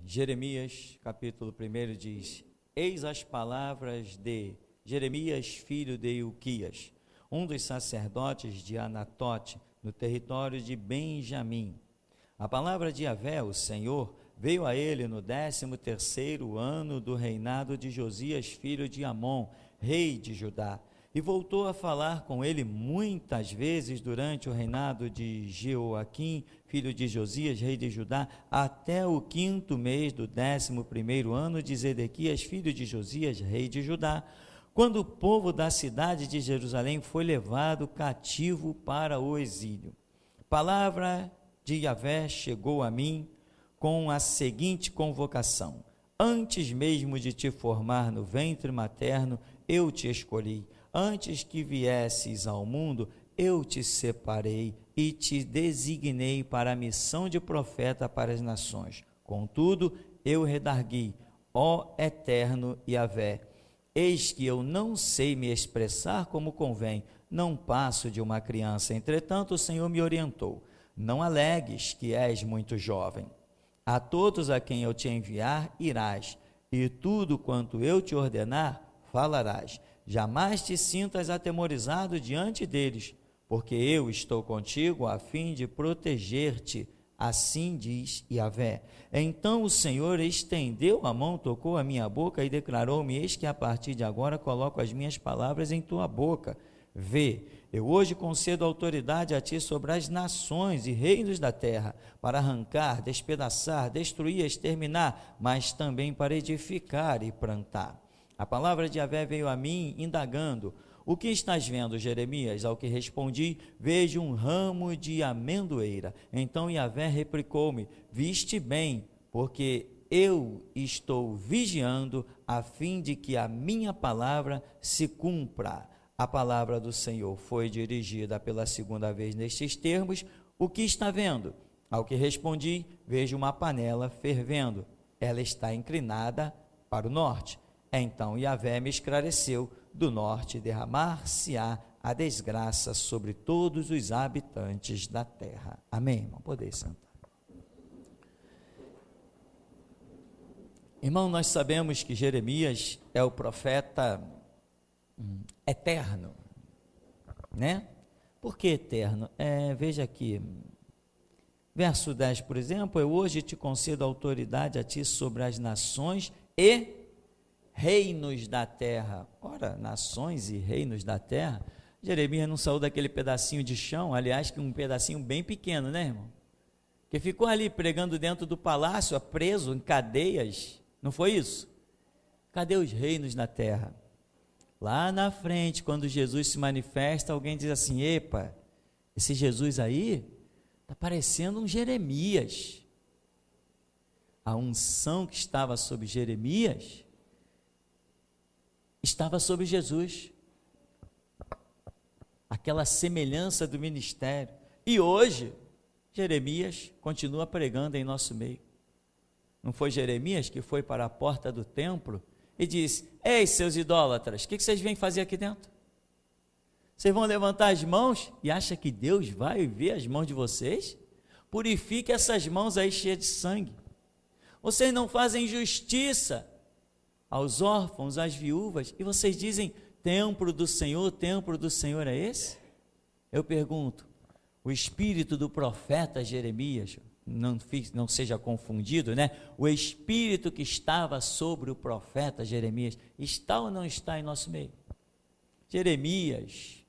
Jeremias, capítulo 1 diz: Eis as palavras de Jeremias, filho de Ilquias, um dos sacerdotes de Anatote, no território de Benjamim. A palavra de Yahvé, o Senhor, veio a ele no 13º ano do reinado de Josias, filho de Amon, rei de Judá, e voltou a falar com ele muitas vezes durante o reinado de Jeoaquim, filho de Josias, rei de Judá, até o 5º mês do 11º ano de Zedequias, filho de Josias, rei de Judá, quando o povo da cidade de Jerusalém foi levado cativo para o exílio. Palavra de Yahvé chegou a mim com a seguinte convocação: antes mesmo de te formar no ventre materno, eu te escolhi. Antes que viesses ao mundo, eu te separei e te designei para a missão de profeta para as nações. Contudo, eu redargui: ó eterno Yahvé, eis que eu não sei me expressar como convém, não passo de uma criança. Entretanto, o Senhor me orientou: não alegues que és muito jovem. A todos a quem eu te enviar, irás, e tudo quanto eu te ordenar, falarás. Jamais te sintas atemorizado diante deles, porque eu estou contigo a fim de proteger-te, assim diz Yahvé. Então o Senhor estendeu a mão, tocou a minha boca e declarou-me: eis que a partir de agora coloco as minhas palavras em tua boca. Vê, eu hoje concedo autoridade a ti sobre as nações e reinos da terra, para arrancar, despedaçar, destruir, exterminar, mas também para edificar e plantar. A palavra de Yahvé veio a mim, indagando: o que estás vendo, Jeremias? Ao que respondi: vejo um ramo de amendoeira. Então Yahvé replicou-me: viste bem, porque eu estou vigiando, a fim de que a minha palavra se cumpra. A palavra do Senhor foi dirigida pela segunda vez nestes termos: o que está vendo? Ao que respondi: vejo uma panela fervendo. Ela está inclinada para o norte. Então Yahvé me esclareceu: do norte derramar-se-á a desgraça sobre todos os habitantes da terra. Amém, irmão? Poder sentar. Irmão, nós sabemos que Jeremias é o profeta eterno, né? Por que eterno? Veja aqui, verso 10, por exemplo: eu hoje te concedo autoridade a ti sobre as nações e reinos da terra. Ora, nações e reinos da terra, Jeremias não saiu daquele pedacinho de chão, aliás, que um pedacinho bem pequeno, né, irmão? Que ficou ali pregando dentro do palácio, preso em cadeias, não foi isso? Cadê os reinos da terra? Lá na frente, quando Jesus se manifesta, alguém diz assim: epa, esse Jesus aí está parecendo um Jeremias. A unção que estava sobre Jeremias estava sobre Jesus, aquela semelhança do ministério. E hoje Jeremias continua pregando em nosso meio. Não foi Jeremias que foi para a porta do templo e disse: ei, seus idólatras, o que vocês vêm fazer aqui dentro? Vocês vão levantar as mãos e acham que Deus vai ver as mãos de vocês? Purifique essas mãos aí cheias de sangue. Vocês não fazem justiça aos órfãos, às viúvas, e vocês dizem: templo do Senhor é esse? Eu pergunto: o espírito do profeta Jeremias, não seja confundido, né? O espírito que estava sobre o profeta Jeremias, está ou não está em nosso meio? Jeremias,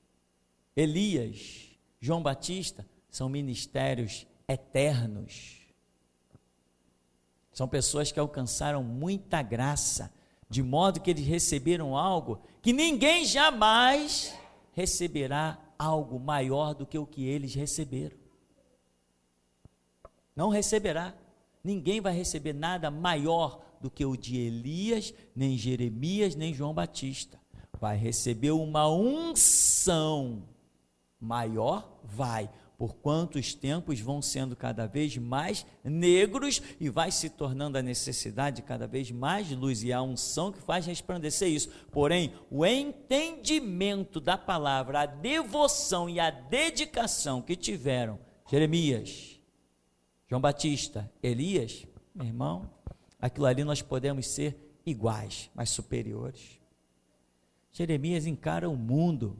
Elias, João Batista, são ministérios eternos, são pessoas que alcançaram muita graça, de modo que eles receberam algo que ninguém jamais receberá, algo maior do que o que eles receberam. Não receberá, ninguém vai receber nada maior do que o de Elias, nem Jeremias, nem João Batista. Vai receber uma unção maior, porquanto os tempos vão sendo cada vez mais negros e vai se tornando a necessidade de cada vez mais luz, e a unção que faz resplandecer isso. Porém, o entendimento da palavra, a devoção e a dedicação que tiveram Jeremias, João Batista, Elias, meu irmão, aquilo ali nós podemos ser iguais, mas superiores. Jeremias encara o mundo.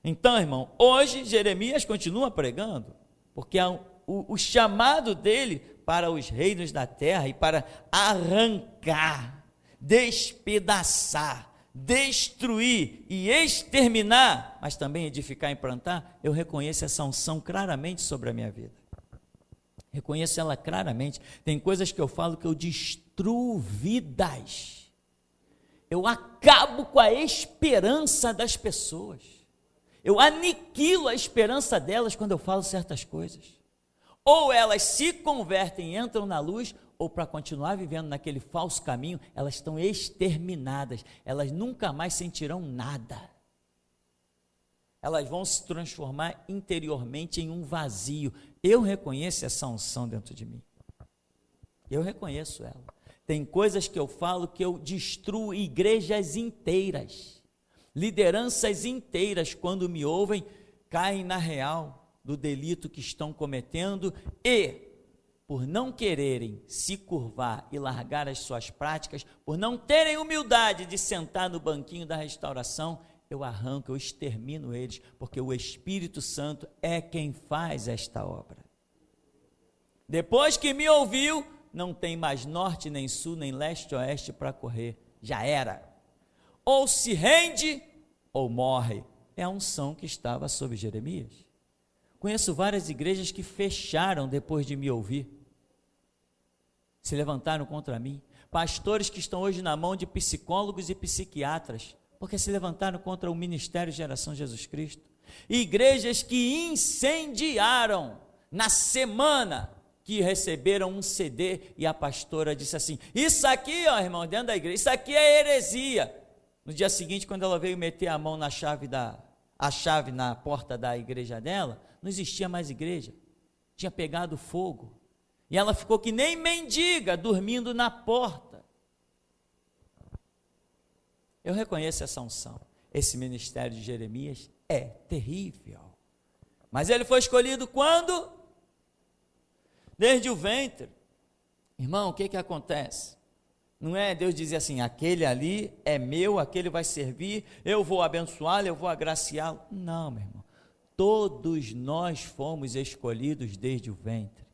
Então, irmão, hoje Jeremias continua pregando, porque o chamado dele para os reinos da terra e para arrancar, despedaçar, destruir e exterminar, mas também edificar e plantar, eu reconheço essa unção claramente sobre a minha vida. Reconheço ela claramente. Tem coisas que eu falo que eu destruo vidas. Eu acabo com a esperança das pessoas. Eu aniquilo a esperança delas quando eu falo certas coisas. Ou elas se convertem e entram na luz, ou para continuar vivendo naquele falso caminho, elas estão exterminadas. Elas nunca mais sentirão nada. Elas vão se transformar interiormente em um vazio. Eu reconheço essa unção dentro de mim. Eu reconheço ela. Tem coisas que eu falo que eu destruo igrejas inteiras. Lideranças inteiras, quando me ouvem, caem na real do delito que estão cometendo e, por não quererem se curvar e largar as suas práticas, por não terem humildade de sentar no banquinho da restauração, eu arranco, eu extermino eles, porque o Espírito Santo é quem faz esta obra. Depois que me ouviu, não tem mais norte, nem sul, nem leste, oeste para correr, já era. Ou se rende, ou morre. É a unção que estava sobre Jeremias. Conheço várias igrejas que fecharam depois de me ouvir, se levantaram contra mim. Pastores que estão hoje na mão de psicólogos e psiquiatras, porque se levantaram contra o Ministério Geração Jesus Cristo. Igrejas que incendiaram na semana que receberam um CD e a pastora disse assim: isso aqui, ó, irmão, dentro da igreja, isso aqui é heresia. No dia seguinte, quando ela veio meter a mão na chave na porta da igreja dela, não existia mais igreja, tinha pegado fogo, e ela ficou que nem mendiga, dormindo na porta. Eu reconheço essa unção. Esse ministério de Jeremias é terrível, mas ele foi escolhido quando? Desde o ventre. Irmão, o que acontece? Não é Deus dizer assim, aquele ali é meu, aquele vai servir, eu vou abençoá-lo, eu vou agraciá-lo. Não, meu irmão, todos nós fomos escolhidos desde o ventre,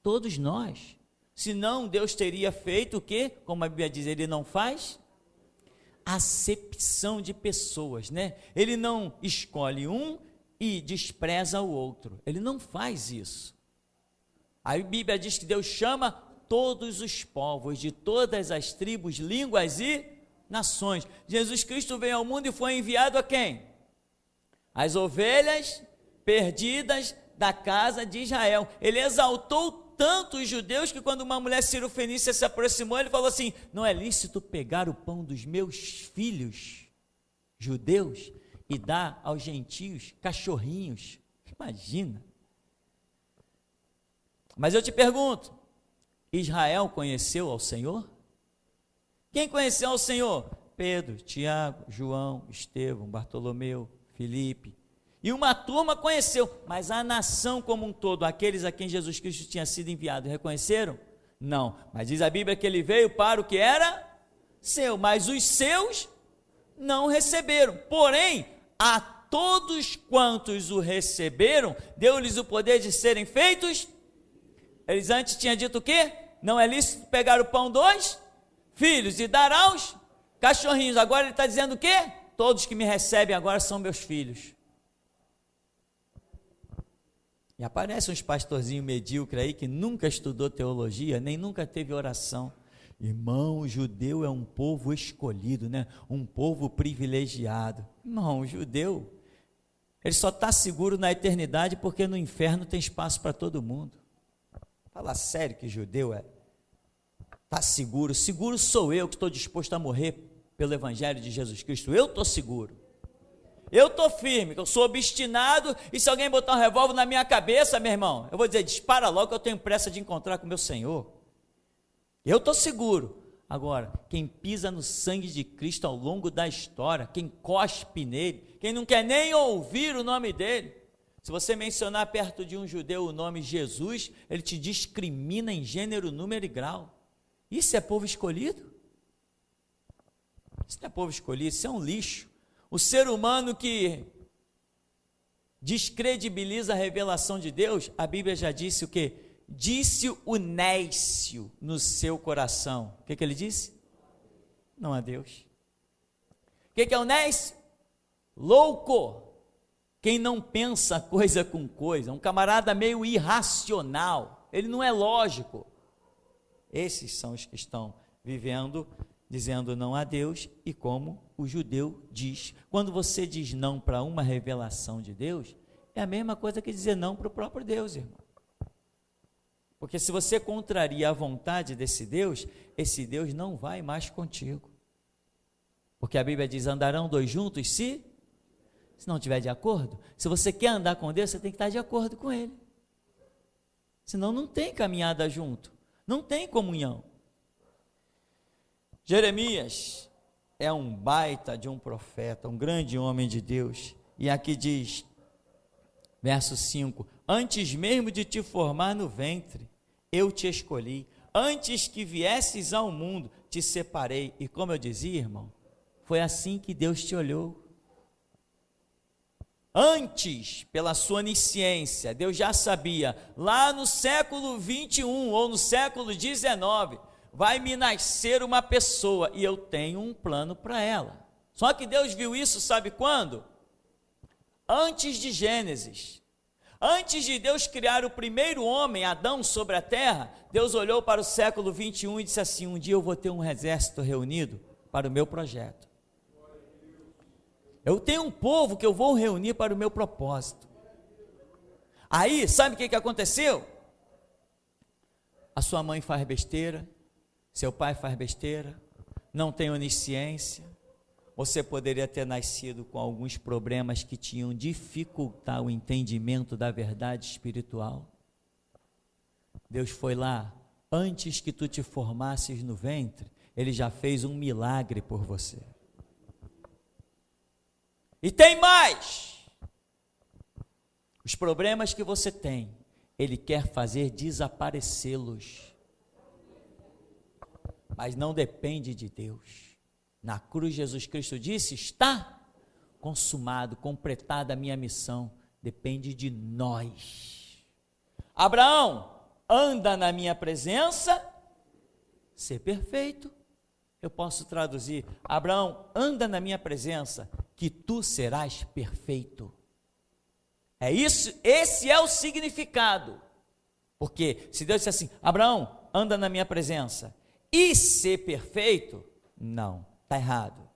todos nós, senão Deus teria feito o quê? Como a Bíblia diz, ele não faz acepção de pessoas, né? Ele não escolhe um e despreza o outro, ele não faz isso. A Bíblia diz que Deus chama todos os povos, de todas as tribos, línguas e nações. Jesus Cristo veio ao mundo e foi enviado a quem? As ovelhas perdidas da casa de Israel. Ele exaltou tanto os judeus que quando uma mulher cirofenícia se aproximou, ele falou assim: não é lícito pegar o pão dos meus filhos judeus e dar aos gentios cachorrinhos. Imagina. Mas eu te pergunto, Israel conheceu ao Senhor? Quem conheceu ao Senhor? Pedro, Tiago, João, Estevão, Bartolomeu, Filipe. E uma turma conheceu, mas a nação como um todo, aqueles a quem Jesus Cristo tinha sido enviado, reconheceram? Não, mas diz a Bíblia que ele veio para o que era seu, mas os seus não receberam. Porém, a todos quantos o receberam, deu-lhes o poder de serem feitos. Eles antes tinham dito o quê? Não é lícito pegar o pão dos filhos e dar aos cachorrinhos. Agora ele está dizendo o quê? Todos que me recebem agora são meus filhos. E aparecem uns pastorzinhos medíocres aí que nunca estudou teologia, nem nunca teve oração. Irmão, o judeu é um povo escolhido, né? Um povo privilegiado. Irmão, o judeu, ele só está seguro na eternidade porque no inferno tem espaço para todo mundo. Fala sério que judeu está seguro? Seguro sou eu que estou disposto a morrer pelo Evangelho de Jesus Cristo. Eu estou seguro. Eu estou firme, que eu sou obstinado, e se alguém botar um revólver na minha cabeça, meu irmão, eu vou dizer, dispara logo que eu tenho pressa de encontrar com o meu Senhor. Eu estou seguro. Agora, quem pisa no sangue de Cristo ao longo da história, quem cospe nele, quem não quer nem ouvir o nome dele, se você mencionar perto de um judeu o nome Jesus, ele te discrimina em gênero, número e grau. Isso é povo escolhido? Isso não é povo escolhido, isso é um lixo. O ser humano que descredibiliza a revelação de Deus, a Bíblia já disse o quê? Disse o nécio no seu coração. O que ele disse? Não a Deus. O que é o nécio? Louco. Quem não pensa coisa com coisa, um camarada meio irracional, ele não é lógico. Esses são os que estão vivendo, dizendo não a Deus, e como o judeu diz. Quando você diz não para uma revelação de Deus, é a mesma coisa que dizer não para o próprio Deus, irmão. Porque se você contraria a vontade desse Deus, esse Deus não vai mais contigo. Porque a Bíblia diz, andarão dois juntos se não estiver de acordo. Se você quer andar com Deus, você tem que estar de acordo com Ele. Senão não tem caminhada junto, não tem comunhão. Jeremias é um baita de um profeta, um grande homem de Deus. E aqui diz, verso 5, antes mesmo de te formar no ventre, eu te escolhi. Antes que viesses ao mundo, te separei. E como eu dizia, irmão, foi assim que Deus te olhou. Antes, pela sua onisciência, Deus já sabia, lá no século 21 ou no século 19, vai me nascer uma pessoa e eu tenho um plano para ela. Só que Deus viu isso, sabe quando? Antes de Gênesis. Antes de Deus criar o primeiro homem, Adão, sobre a terra, Deus olhou para o século 21 e disse assim, um dia eu vou ter um exército reunido para o meu projeto. Eu tenho um povo que eu vou reunir para o meu propósito. Aí, sabe o que aconteceu? A sua mãe faz besteira, seu pai faz besteira, não tem onisciência. Você poderia ter nascido com alguns problemas que tinham dificultar o entendimento da verdade espiritual. Deus foi lá, antes que tu te formasses no ventre, Ele já fez um milagre por você. E tem mais, os problemas que você tem, Ele quer fazer desaparecê-los, mas não depende de Deus. Na cruz Jesus Cristo disse, está consumado, completada a minha missão, depende de nós. Abraão, anda na minha presença, ser perfeito. Eu posso traduzir, Abraão, anda na minha presença, que tu serás perfeito. É isso, esse é o significado. Porque se Deus disser assim, Abraão, anda na minha presença, e ser perfeito, não, está errado.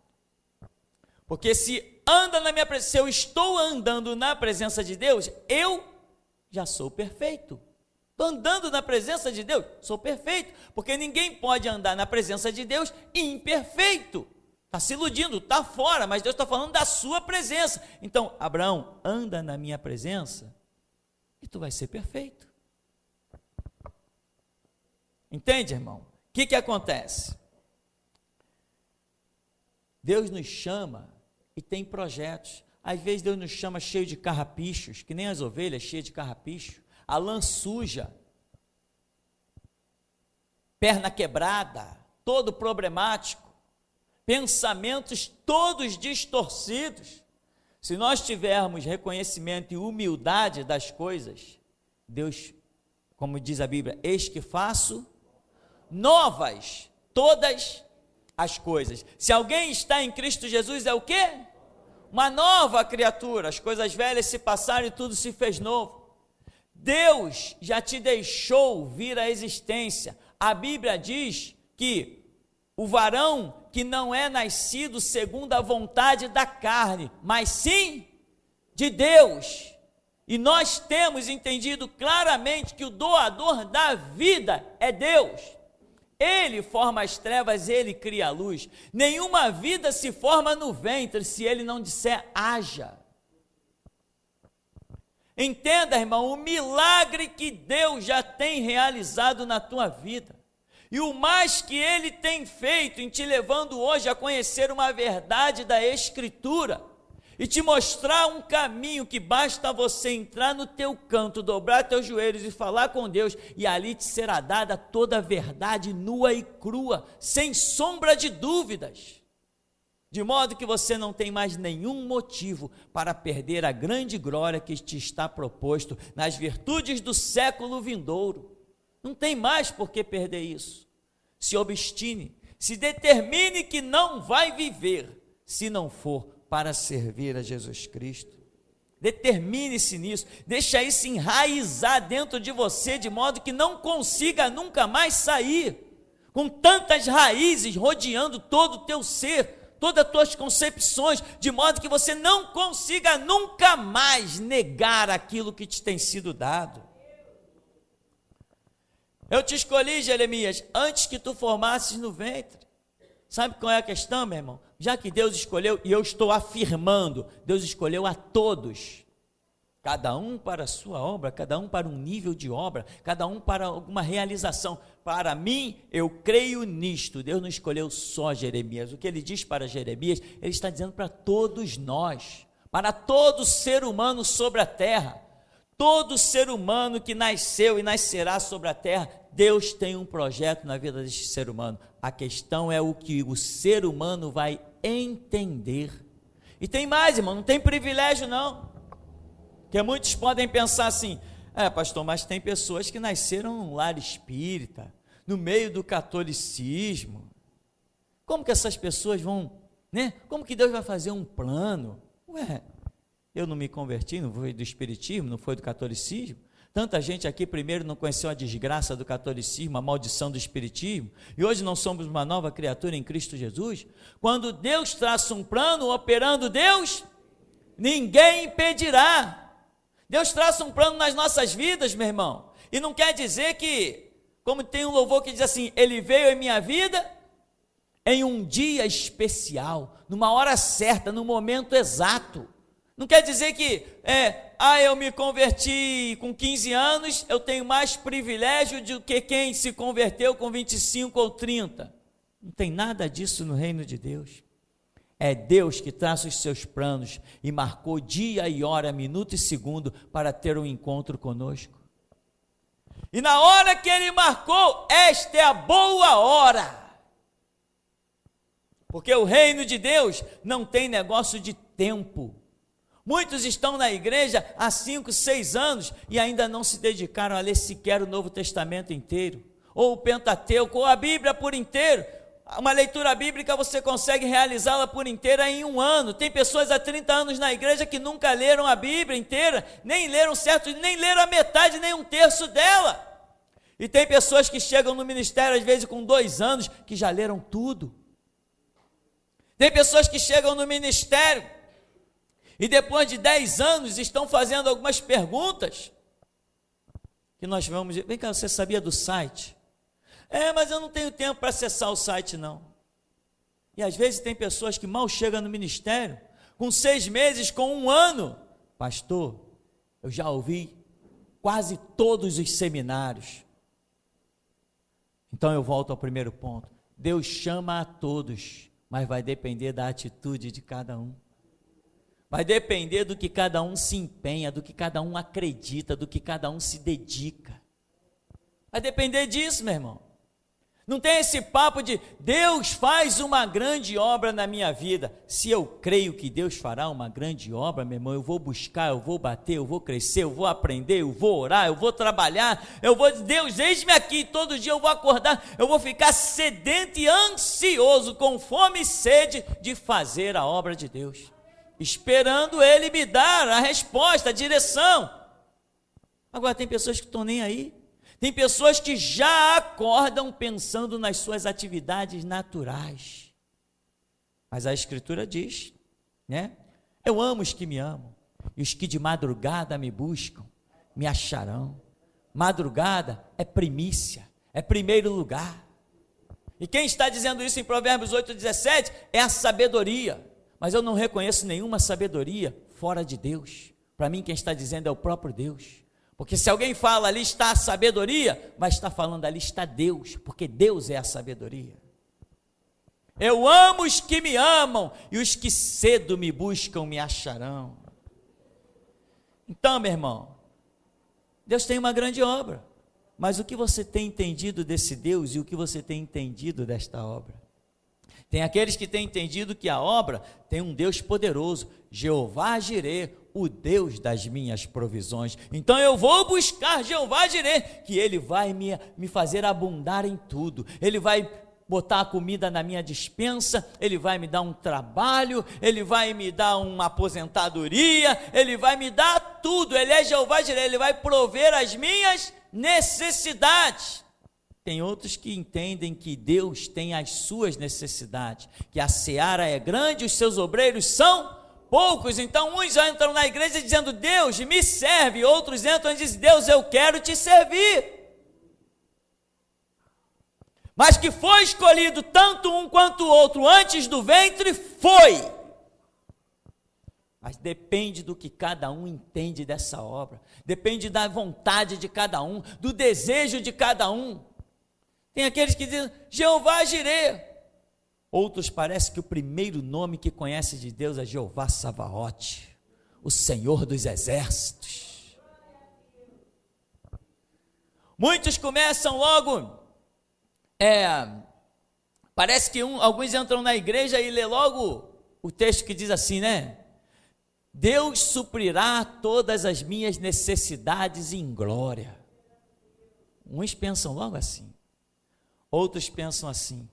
Porque se anda na minha presença, se eu estou andando na presença de Deus, eu já sou perfeito. Estou andando na presença de Deus, sou perfeito, porque ninguém pode andar na presença de Deus imperfeito. Está se iludindo, está fora, mas Deus está falando da sua presença. Então, Abraão, anda na minha presença e tu vai ser perfeito. Entende, irmão? O que acontece? Deus nos chama e tem projetos. Às vezes Deus nos chama cheio de carrapichos, que nem as ovelhas cheias de carrapicho, a lã suja, perna quebrada, todo problemático, pensamentos todos distorcidos. Se nós tivermos reconhecimento e humildade das coisas, Deus, como diz a Bíblia, eis que faço novas todas as coisas. Se alguém está em Cristo Jesus, é o quê? Uma nova criatura. As coisas velhas se passaram e tudo se fez novo. Deus já te deixou vir à existência. A Bíblia diz que o varão que não é nascido segundo a vontade da carne, mas sim de Deus. E nós temos entendido claramente que o doador da vida é Deus. Ele forma as trevas, Ele cria a luz. Nenhuma vida se forma no ventre se Ele não disser haja. Entenda, irmão, o milagre que Deus já tem realizado na tua vida. E o mais que Ele tem feito em te levando hoje a conhecer uma verdade da Escritura. e te mostrar um caminho que basta você entrar no teu canto, dobrar teus joelhos e falar com Deus, e ali te será dada toda a verdade nua e crua, sem sombra de dúvidas, de modo que você não tem mais nenhum motivo para perder a grande glória que te está proposto nas virtudes do século vindouro. Não tem mais por que perder isso. Se obstine, se determine que não vai viver, se não for para servir a Jesus Cristo. Determine-se nisso, deixa isso enraizar dentro de você, de modo que não consiga nunca mais sair, com tantas raízes rodeando todo o teu ser, todas as tuas concepções, de modo que você não consiga nunca mais negar aquilo que te tem sido dado. Eu te escolhi, Jeremias, antes que tu formasses no ventre. Sabe qual é a questão, meu irmão? Já que Deus escolheu, e eu estou afirmando, Deus escolheu a todos, cada um para a sua obra, cada um para um nível de obra, cada um para alguma realização. Para mim, eu creio nisto. Deus não escolheu só Jeremias. O que ele diz para Jeremias, ele está dizendo para todos nós, para todo ser humano sobre a terra. Todo ser humano que nasceu e nascerá sobre a terra, Deus tem um projeto na vida deste ser humano. A questão é o que o ser humano vai entender. E tem mais, irmão, não tem privilégio não. Porque muitos podem pensar assim, pastor, mas tem pessoas que nasceram num lar espírita, no meio do catolicismo. Como que essas pessoas vão, né? Como que Deus vai fazer um plano? Eu não me converti, não foi do espiritismo, não foi do catolicismo. Tanta gente aqui primeiro não conheceu a desgraça do catolicismo, a maldição do espiritismo, e hoje não somos uma nova criatura em Cristo Jesus. Quando Deus traça um plano, operando Deus, ninguém impedirá. Deus traça um plano nas nossas vidas, meu irmão, e não quer dizer que, como tem um louvor que diz assim, ele veio em minha vida em um dia especial, numa hora certa, no momento exato. Não quer dizer que, eu me converti com 15 anos, eu tenho mais privilégio do que quem se converteu com 25 ou 30. Não tem nada disso no reino de Deus. É Deus que traça os seus planos e marcou dia e hora, minuto e segundo para ter um encontro conosco. E na hora que Ele marcou, esta é a boa hora. Porque o reino de Deus não tem negócio de tempo. Muitos estão na igreja há 5, 6 anos e ainda não se dedicaram a ler sequer o Novo Testamento inteiro, ou o Pentateuco, ou a Bíblia por inteiro. Uma leitura bíblica você consegue realizá-la por inteira em 1 ano. Tem pessoas há 30 anos na igreja que nunca leram a Bíblia inteira, nem leram certo, nem leram a metade, nem 1/3 dela. E tem pessoas que chegam no ministério às vezes com 2 anos, que já leram tudo. Tem pessoas que chegam no ministério e depois de 10 anos estão fazendo algumas perguntas, que nós vamos dizer, vem cá, você sabia do site? Mas eu não tenho tempo para acessar o site não. E às vezes tem pessoas que mal chegam no ministério, com 6 meses, com 1 ano, pastor, eu já ouvi quase todos os seminários. Então eu volto ao primeiro ponto, Deus chama a todos, mas vai depender da atitude de cada um. Vai depender do que cada um se empenha, do que cada um acredita, do que cada um se dedica. Vai depender disso, meu irmão. Não tem esse papo de Deus faz uma grande obra na minha vida. Se eu creio que Deus fará uma grande obra, meu irmão, eu vou buscar, eu vou bater, eu vou crescer, eu vou aprender, eu vou orar, eu vou trabalhar, eu vou, Deus, eis-me aqui, todo dia eu vou acordar, eu vou ficar sedento e ansioso, com fome e sede de fazer a obra de Deus, esperando Ele me dar a resposta, a direção. Agora tem pessoas que estão nem aí. Tem pessoas que já acordam pensando nas suas atividades naturais. Mas a Escritura diz, né? Eu amo os que me amam, e os que de madrugada me buscam, me acharão. Madrugada é primícia, é primeiro lugar. E quem está dizendo isso em Provérbios 8,17 é a sabedoria. Mas eu não reconheço nenhuma sabedoria fora de Deus. Para mim quem está dizendo é o próprio Deus. Porque se alguém fala ali está a sabedoria, vai estar falando ali está Deus, porque Deus é a sabedoria. Eu amo os que me amam, e os que cedo me buscam me acharão. Então, meu irmão, Deus tem uma grande obra, mas o que você tem entendido desse Deus e o que você tem entendido desta obra? Tem aqueles que têm entendido que a obra tem um Deus poderoso, Jeová Jirê, o Deus das minhas provisões. Então eu vou buscar Jeová Jirê, que Ele vai me fazer abundar em tudo. Ele vai botar a comida na minha despensa, Ele vai me dar um trabalho, Ele vai me dar uma aposentadoria, Ele vai me dar tudo. Ele é Jeová Jirê, Ele vai prover as minhas necessidades. Tem outros que entendem que Deus tem as suas necessidades, que a seara é grande, os seus obreiros são poucos. Então uns entram na igreja dizendo: Deus, me serve. Outros entram e dizem: Deus, eu quero te servir. Mas que foi escolhido tanto um quanto o outro antes do ventre, foi. Mas depende do que cada um entende dessa obra, depende da vontade de cada um, do desejo de cada um. Tem aqueles que dizem Jeová Jirê. Outros parece que o primeiro nome que conhece de Deus é Jeová Savaote, o Senhor dos Exércitos. Muitos começam logo, parece que alguns entram na igreja e lê logo o texto que diz assim, né? Deus suprirá todas as minhas necessidades em glória. Uns pensam logo assim. Outros pensam assim,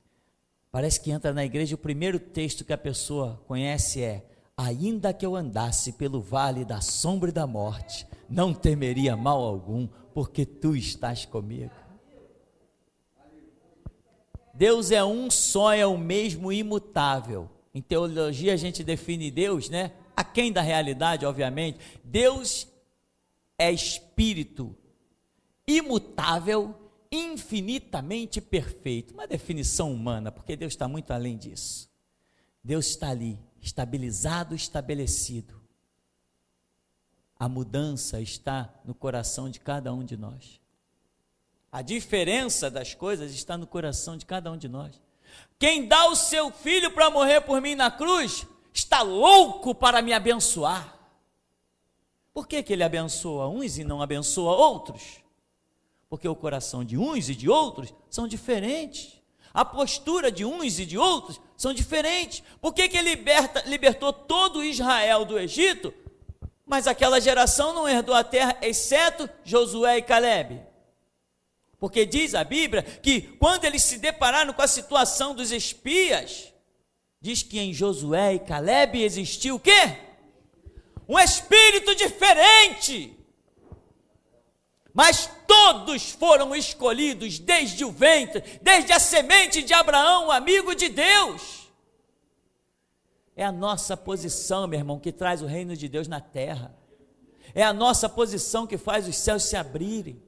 parece que entra na igreja, o primeiro texto que a pessoa conhece é: ainda que eu andasse pelo vale da sombra e da morte, não temeria mal algum, porque tu estás comigo. Deus é um só, é o mesmo, imutável. Em teologia a gente define Deus, né? Aquém da realidade, obviamente. Deus é espírito imutável, infinitamente perfeito, uma definição humana, porque Deus está muito além disso. Deus está ali, estabilizado, estabelecido. A mudança está no coração de cada um de nós. A diferença das coisas está no coração de cada um de nós. Quem dá o seu filho para morrer por mim na cruz, está louco para me abençoar. Por que ele abençoa uns e não abençoa outros? Porque o coração de uns e de outros são diferentes. A postura de uns e de outros são diferentes. Por que ele libertou todo Israel do Egito, mas aquela geração não herdou a terra, exceto Josué e Calebe? Porque diz a Bíblia que quando eles se depararam com a situação dos espias, diz que em Josué e Calebe existiu o quê? Um espírito diferente. Mas todos foram escolhidos desde o ventre, desde a semente de Abraão, amigo de Deus. É a nossa posição, meu irmão, que traz o reino de Deus na terra. É a nossa posição que faz os céus se abrirem.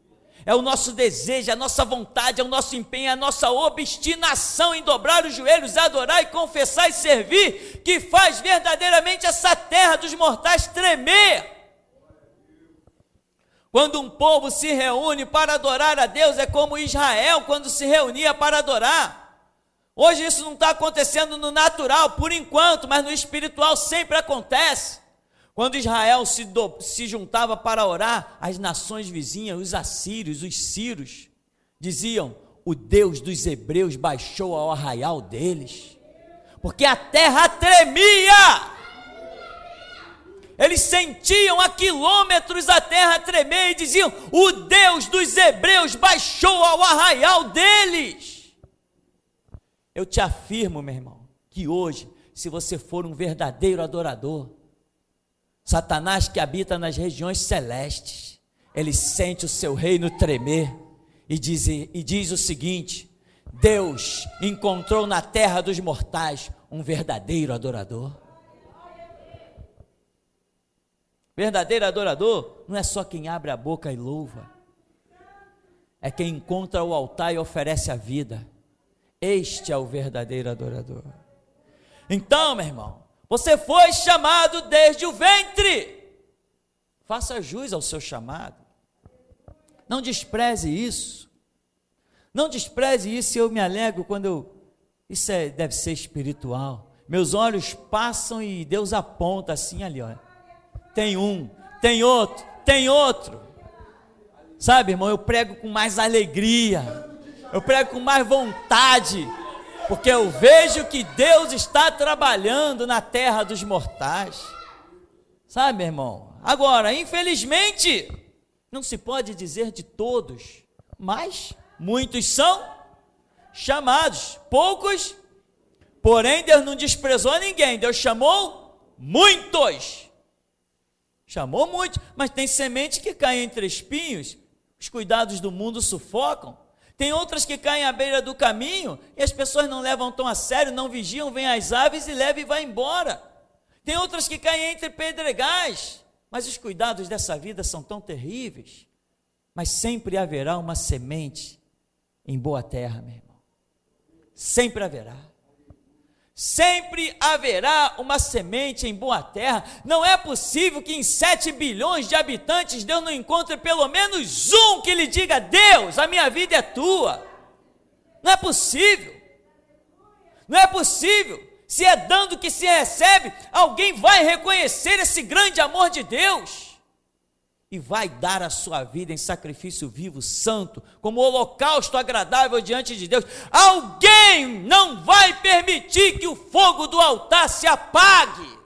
É o nosso desejo, a nossa vontade, é o nosso empenho, é a nossa obstinação em dobrar os joelhos, adorar e confessar e servir, que faz verdadeiramente essa terra dos mortais tremer. Quando um povo se reúne para adorar a Deus, é como Israel quando se reunia para adorar. Hoje isso não está acontecendo no natural, por enquanto, mas no espiritual sempre acontece. Quando Israel se juntava para orar, as nações vizinhas, os assírios, os sírios, diziam: o Deus dos hebreus baixou ao arraial deles, porque a terra tremia. Eles sentiam a quilômetros a terra tremer e diziam: o Deus dos hebreus baixou ao arraial deles. Eu te afirmo, meu irmão, que hoje, se você for um verdadeiro adorador, Satanás, que habita nas regiões celestes, ele sente o seu reino tremer e diz o seguinte: Deus encontrou na terra dos mortais um verdadeiro adorador. Verdadeiro adorador não é só quem abre a boca e louva, é quem encontra o altar e oferece a vida. Este é o verdadeiro adorador. Então, meu irmão, você foi chamado desde o ventre. Faça jus ao seu chamado. Não despreze isso. Não despreze isso. Eu me alegro quando eu Deve ser espiritual. Meus olhos passam e Deus aponta assim ali, ó. Tem um, tem outro, tem outro. Sabe, irmão, eu prego com mais alegria, eu prego com mais vontade, porque eu vejo que Deus está trabalhando na terra dos mortais. Sabe, meu irmão? Agora, infelizmente, não se pode dizer de todos, mas muitos são chamados, poucos, porém Deus não desprezou ninguém, Deus chamou muitos. Chamou muitos, mas tem semente que cai entre espinhos, os cuidados do mundo sufocam. Tem outras que caem à beira do caminho e as pessoas não levam tão a sério, não vigiam, vêm as aves e levam e vai embora. Tem outras que caem entre pedregais, mas os cuidados dessa vida são tão terríveis. Mas sempre haverá uma semente em boa terra, meu irmão. Sempre haverá. Sempre haverá uma semente em boa terra. Não é possível que em 7 bilhões de habitantes Deus não encontre pelo menos um que lhe diga: Deus, a minha vida é tua. Não é possível. Não é possível. Se é dando que se recebe, alguém vai reconhecer esse grande amor de Deus e vai dar a sua vida em sacrifício vivo, santo, como holocausto agradável diante de Deus. Alguém não vai permitir que o fogo do altar se apague,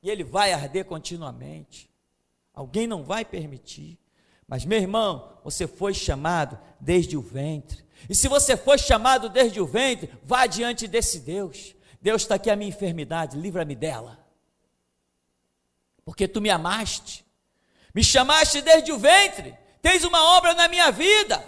e ele vai arder continuamente. Alguém não vai permitir. Mas, meu irmão, você foi chamado desde o ventre, e se você foi chamado desde o ventre, vá diante desse Deus. Deus, está aqui a minha enfermidade, livra-me dela, porque tu me amaste, me chamaste desde o ventre, tens uma obra na minha vida.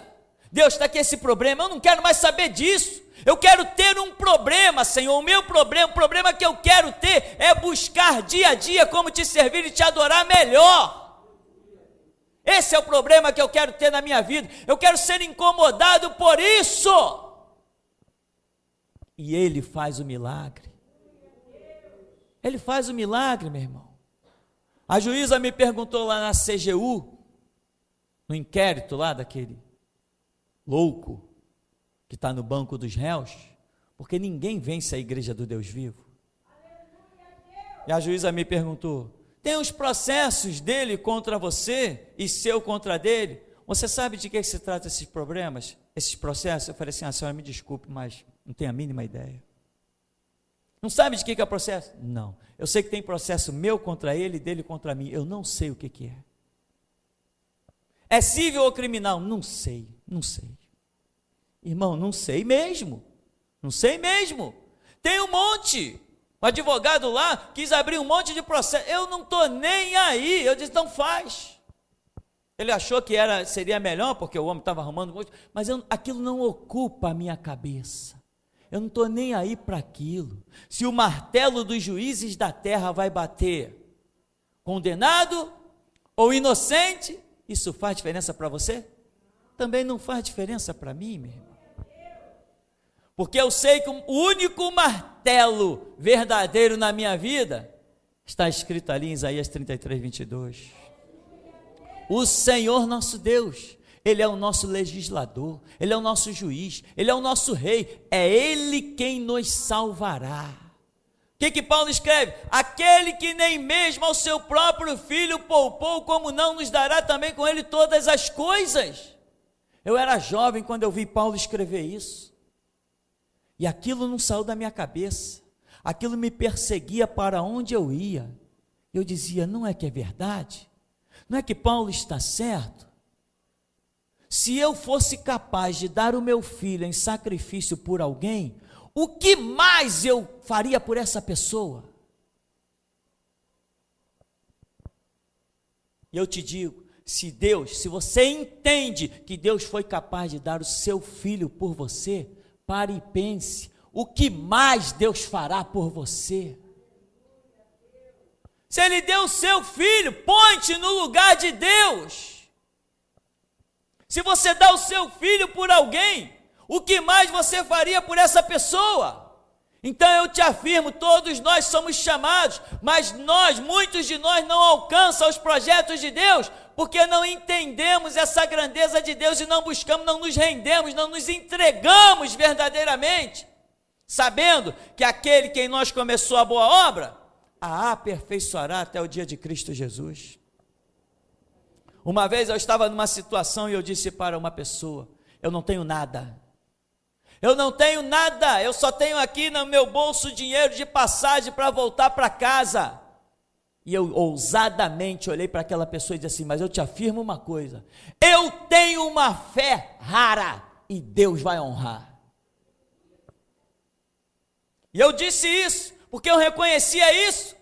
Deus, está aqui esse problema, eu não quero mais saber disso, eu quero ter um problema, Senhor. O meu problema, o problema que eu quero ter é buscar dia a dia como te servir e te adorar melhor. Esse é o problema que eu quero ter na minha vida, eu quero ser incomodado por isso. E Ele faz o milagre. Ele faz o milagre, meu irmão. A juíza me perguntou lá na CGU, no inquérito lá daquele louco que está no banco dos réus, porque ninguém vence a igreja do Deus vivo. E a juíza me perguntou: tem os processos dele contra você e seu contra dele? Você sabe de que se trata esses problemas, esses processos? Eu falei assim: a senhora me desculpe, mas não tenho a mínima ideia. Não sabe de que é o processo? Não. Eu sei que tem processo meu contra ele e dele contra mim. Eu não sei o que é. É civil ou criminal? Não sei, não sei. Irmão, não sei mesmo. Não sei mesmo. Tem um monte. O advogado lá quis abrir um monte de processo. Eu não estou nem aí. Eu disse: não faz. Ele achou que seria melhor porque o homem estava arrumando muito, mas aquilo não ocupa a minha cabeça. Eu não estou nem aí para aquilo. Se o martelo dos juízes da terra vai bater condenado ou inocente, isso faz diferença para você? Também não faz diferença para mim, meu irmão. Porque eu sei que o único martelo verdadeiro na minha vida está escrito ali em Isaías 33, 22. O Senhor nosso Deus, Ele é o nosso legislador, Ele é o nosso juiz, Ele é o nosso rei, é Ele quem nos salvará. O que Paulo escreve? Aquele que nem mesmo ao seu próprio filho poupou, como não nos dará também com ele todas as coisas? Eu era jovem quando eu vi Paulo escrever isso, e aquilo não saiu da minha cabeça, aquilo me perseguia para onde eu ia. Eu dizia: não é que é verdade? Não é que Paulo está certo? Se eu fosse capaz de dar o meu filho em sacrifício por alguém, o que mais eu faria por essa pessoa? E eu te digo, se você entende que Deus foi capaz de dar o seu filho por você, pare e pense, o que mais Deus fará por você? Se Ele deu o seu filho, põe-te no lugar de Deus. Se você dá o seu filho por alguém, o que mais você faria por essa pessoa? Então eu te afirmo, todos nós somos chamados, mas muitos de nós não alcançam os projetos de Deus, porque não entendemos essa grandeza de Deus e não buscamos, não nos rendemos, não nos entregamos verdadeiramente. sabendo que aquele que em nós começou a boa obra, a aperfeiçoará até o dia de Cristo Jesus. Uma vez eu estava numa situação e eu disse para uma pessoa: eu não tenho nada, eu só tenho aqui no meu bolso dinheiro de passagem para voltar para casa. E eu ousadamente olhei para aquela pessoa e disse assim: mas eu te afirmo uma coisa, eu tenho uma fé rara e Deus vai honrar. E eu disse isso porque eu reconhecia isso,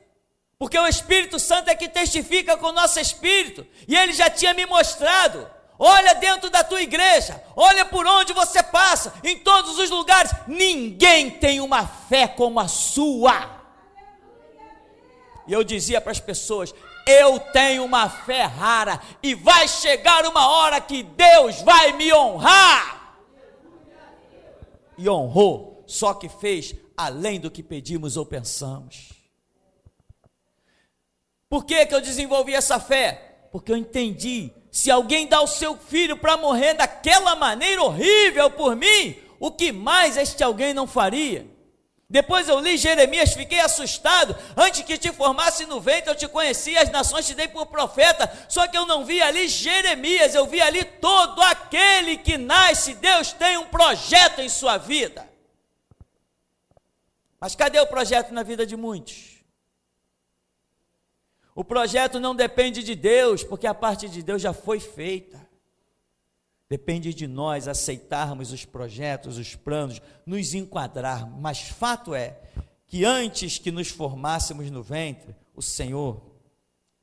porque o Espírito Santo é que testifica com o nosso espírito, e ele já tinha me mostrado. Olha dentro da tua igreja, olha por onde você passa, em todos os lugares, ninguém tem uma fé como a sua. E eu dizia para as pessoas: eu tenho uma fé rara, e vai chegar uma hora que Deus vai me honrar. E honrou, só que fez além do que pedimos ou pensamos. Por que eu desenvolvi essa fé? Porque eu entendi, se alguém dá o seu filho para morrer daquela maneira horrível por mim, o que mais este alguém não faria? Depois eu li Jeremias, fiquei assustado. Antes que te formasse no ventre, eu te conheci, as nações te dei por profeta. Só que eu não vi ali Jeremias, eu vi ali todo aquele que nasce. Deus tem um projeto em sua vida. Mas cadê o projeto na vida de muitos? O projeto não depende de Deus, porque a parte de Deus já foi feita. Depende de nós aceitarmos os projetos, os planos, nos enquadrar. Mas fato é que antes que nos formássemos no ventre, o Senhor,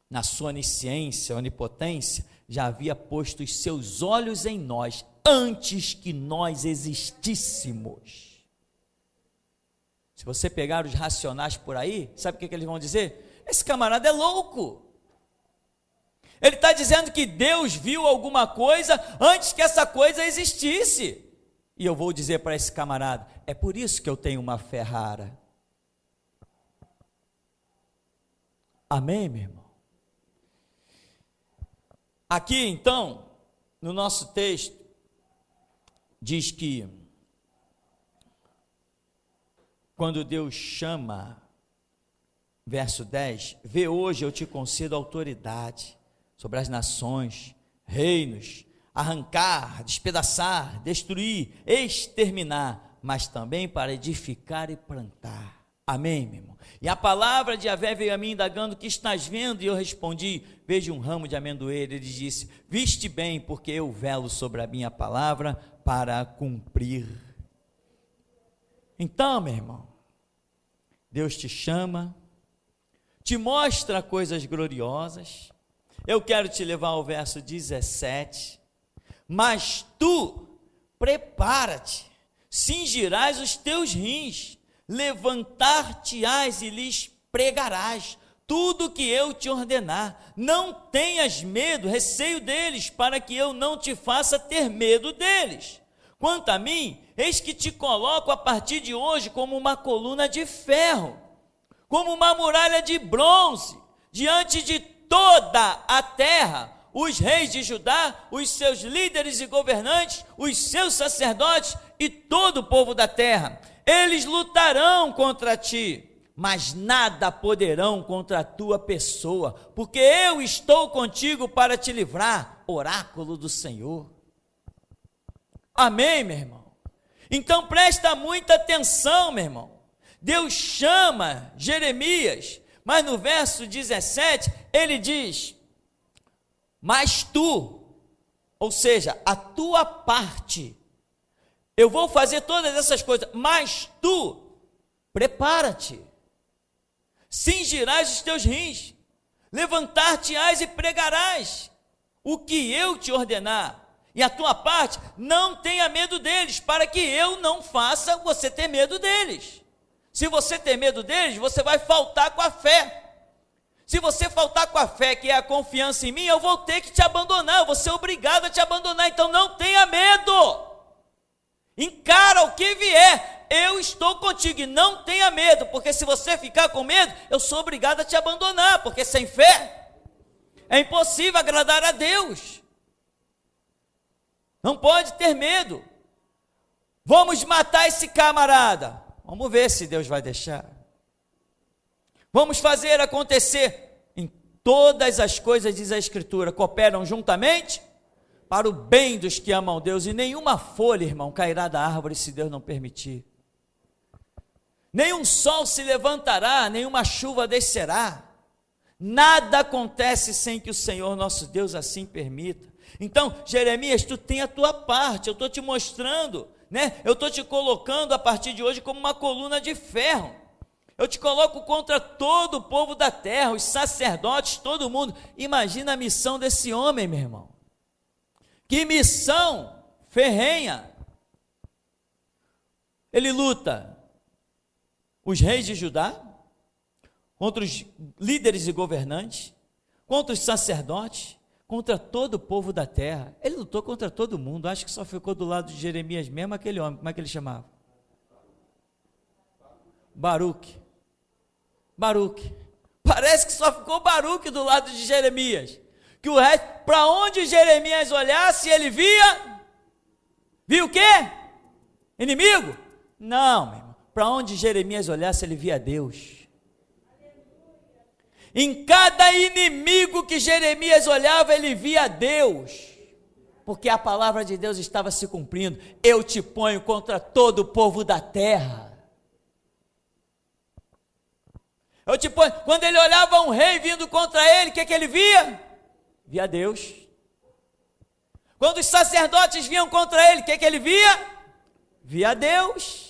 na sua onisciência, onipotência, já havia posto os seus olhos em nós, antes que nós existíssemos. Se você pegar os racionais por aí, sabe o que eles vão dizer? Esse camarada é louco. Ele está dizendo que Deus viu alguma coisa antes que essa coisa existisse. E eu vou dizer para esse camarada: é por isso que eu tenho uma fé rara. Amém, meu irmão? Aqui então, no nosso texto, diz que quando Deus chama, verso 10, vê, hoje eu te concedo autoridade sobre as nações, reinos, arrancar, despedaçar, destruir, exterminar, mas também para edificar e plantar. Amém, meu irmão? E a palavra de Yahvé veio a mim indagando: que estás vendo? E eu respondi: vejo um ramo de amendoeira. Ele disse: viste bem, porque eu velo sobre a minha palavra para cumprir. Então, meu irmão, Deus te chama, te mostra coisas gloriosas. Eu quero te levar ao verso 17. Mas tu, prepara-te, cingirás os teus rins, levantar-te-ás e lhes pregarás tudo o que eu te ordenar. Não tenhas medo, receio deles, para que eu não te faça ter medo deles. Quanto a mim, eis que te coloco a partir de hoje como uma coluna de ferro, como uma muralha de bronze, diante de toda a terra, os reis de Judá, os seus líderes e governantes, os seus sacerdotes e todo o povo da terra. Eles lutarão contra ti, mas nada poderão contra a tua pessoa, porque eu estou contigo para te livrar. Oráculo do Senhor. Amém, meu irmão? Então presta muita atenção, meu irmão. Deus chama Jeremias, mas no verso 17, ele diz: mas tu, ou seja, a tua parte, eu vou fazer todas essas coisas, mas tu, prepara-te, cingirás os teus rins, levantar-te-ás e pregarás o que eu te ordenar, e a tua parte, não tenha medo deles, para que eu não faça você ter medo deles. Se você ter medo deles, você vai faltar com a fé. Se você faltar com a fé, que é a confiança em mim, eu vou ter que te abandonar, eu vou ser obrigado a te abandonar. Então não tenha medo, encara o que vier, eu estou contigo, e não tenha medo, porque se você ficar com medo, eu sou obrigado a te abandonar, porque sem fé é impossível agradar a Deus. Não pode ter medo. Vamos matar esse camarada. Vamos ver se Deus vai deixar. Vamos fazer acontecer. Em todas as coisas, diz a Escritura, cooperam juntamente para o bem dos que amam Deus, e nenhuma folha, irmão, cairá da árvore se Deus não permitir. Nenhum sol se levantará, nenhuma chuva descerá. Nada acontece sem que o Senhor nosso Deus assim permita. Então, Jeremias, tu tem a tua parte, eu estou te mostrando, né? Eu estou te colocando a partir de hoje como uma coluna de ferro. Eu te coloco contra todo o povo da terra, os sacerdotes, todo mundo. Imagina a missão desse homem, meu irmão. Que missão ferrenha. Ele luta os reis de Judá, contra os líderes e governantes, contra os sacerdotes, contra todo o povo da terra. Ele lutou contra todo mundo. Acho que só ficou do lado de Jeremias mesmo aquele homem. Como é que ele chamava? Baruque. Parece que só ficou Baruque do lado de Jeremias. Que o resto, para onde Jeremias olhasse, ele via o quê? Inimigo? Não, meu irmão. Para onde Jeremias olhasse, ele via Deus. Em cada inimigo que Jeremias olhava, ele via Deus, porque a palavra de Deus estava se cumprindo. Eu te ponho contra todo o povo da terra. Eu te ponho. Quando ele olhava um rei vindo contra ele, o que ele via? Via Deus. Quando os sacerdotes vinham contra ele, o que ele via? Via Deus.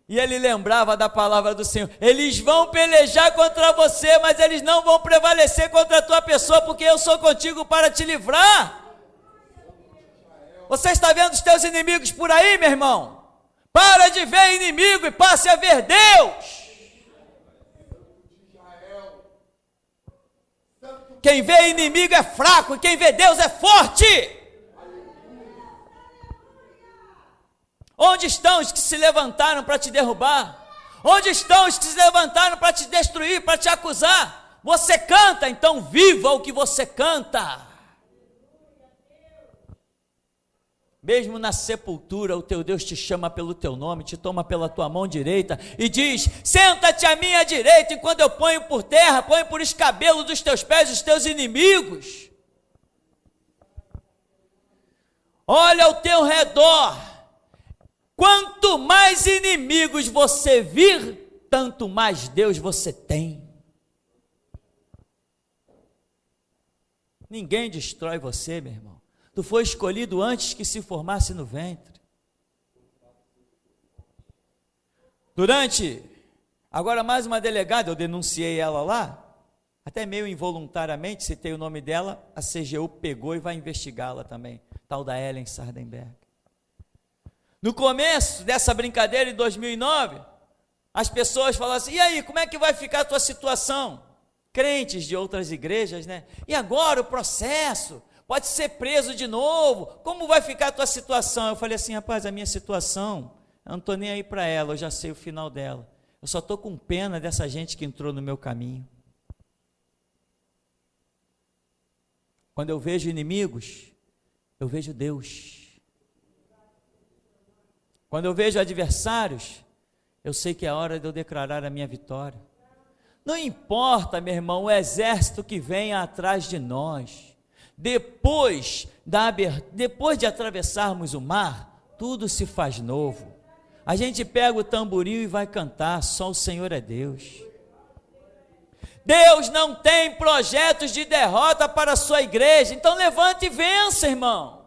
E ele lembrava da palavra do Senhor. Eles vão pelejar contra você, mas eles não vão prevalecer contra a tua pessoa, porque eu sou contigo para te livrar. Você está vendo os teus inimigos por aí, meu irmão? Para de ver inimigo e passe a ver Deus. Quem vê inimigo é fraco, e quem vê Deus é forte. Onde estão os que se levantaram para te derrubar? Onde estão os que se levantaram para te destruir, para te acusar? Você canta, então viva o que você canta. Mesmo na sepultura, o teu Deus te chama pelo teu nome, te toma pela tua mão direita e diz: senta-te à minha direita, enquanto eu ponho por terra, ponho por escabelo dos teus pés os teus inimigos. Olha ao teu redor. Quanto mais inimigos você vir, tanto mais Deus você tem. Ninguém destrói você, meu irmão. Tu foi escolhido antes que se formasse no ventre. Agora mais uma delegada, eu denunciei ela lá, até meio involuntariamente, citei o nome dela, a CGU pegou e vai investigá-la também, tal da Ellen Sardenberg. No começo dessa brincadeira, em 2009, as pessoas falavam assim: e aí, como é que vai ficar a tua situação? Crentes de outras igrejas, né? E agora o processo, pode ser preso de novo, como vai ficar a tua situação? Eu falei assim: rapaz, a minha situação, eu não estou nem aí para ela, eu já sei o final dela. Eu só estou com pena dessa gente que entrou no meu caminho. Quando eu vejo inimigos, eu vejo Deus. Quando eu vejo adversários, eu sei que é hora de eu declarar a minha vitória. Não importa, meu irmão, o exército que venha atrás de nós. Depois de atravessarmos o mar, tudo se faz novo. A gente pega o tamboril e vai cantar, só o Senhor é Deus. Deus não tem projetos de derrota para a sua igreja, então levante e vença, irmão.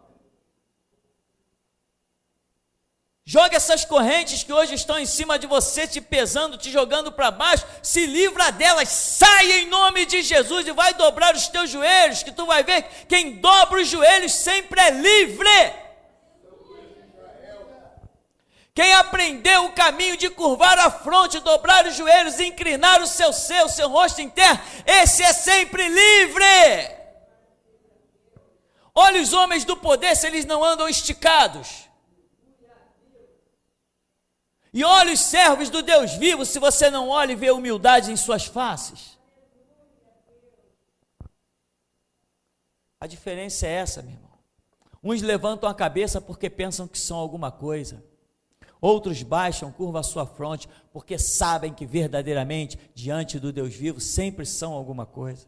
Joga essas correntes que hoje estão em cima de você, te pesando, te jogando para baixo, se livra delas, sai em nome de Jesus e vai dobrar os teus joelhos, que tu vai ver, quem dobra os joelhos sempre é livre. Quem aprendeu o caminho de curvar a fronte, dobrar os joelhos, inclinar o seu rosto em terra, esse é sempre livre. Olha os homens do poder, se eles não andam esticados. E olha os servos do Deus vivo, se você não olha e vê humildade em suas faces. A diferença é essa, meu irmão. Uns levantam a cabeça porque pensam que são alguma coisa. Outros baixam, curvam a sua fronte, porque sabem que verdadeiramente, diante do Deus vivo, sempre são alguma coisa.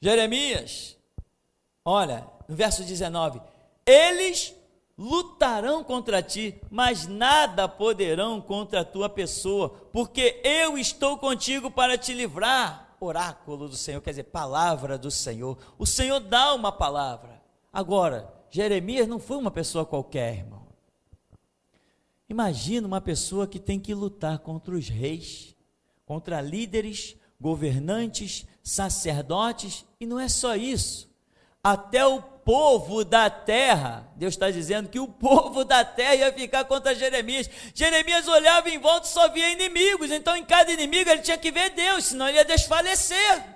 Jeremias, olha, no verso 19, eles lutarão contra ti, mas nada poderão contra a tua pessoa, porque eu estou contigo para te livrar. Oráculo do Senhor, quer dizer, palavra do Senhor. O Senhor dá uma palavra. Agora, Jeremias não foi uma pessoa qualquer, irmão. Imagina uma pessoa que tem que lutar contra os reis, contra líderes, governantes, sacerdotes, e não é só isso. Até o povo da terra, Deus está dizendo que o povo da terra ia ficar contra Jeremias. Jeremias olhava em volta e só via inimigos, então em cada inimigo ele tinha que ver Deus, senão ele ia desfalecer.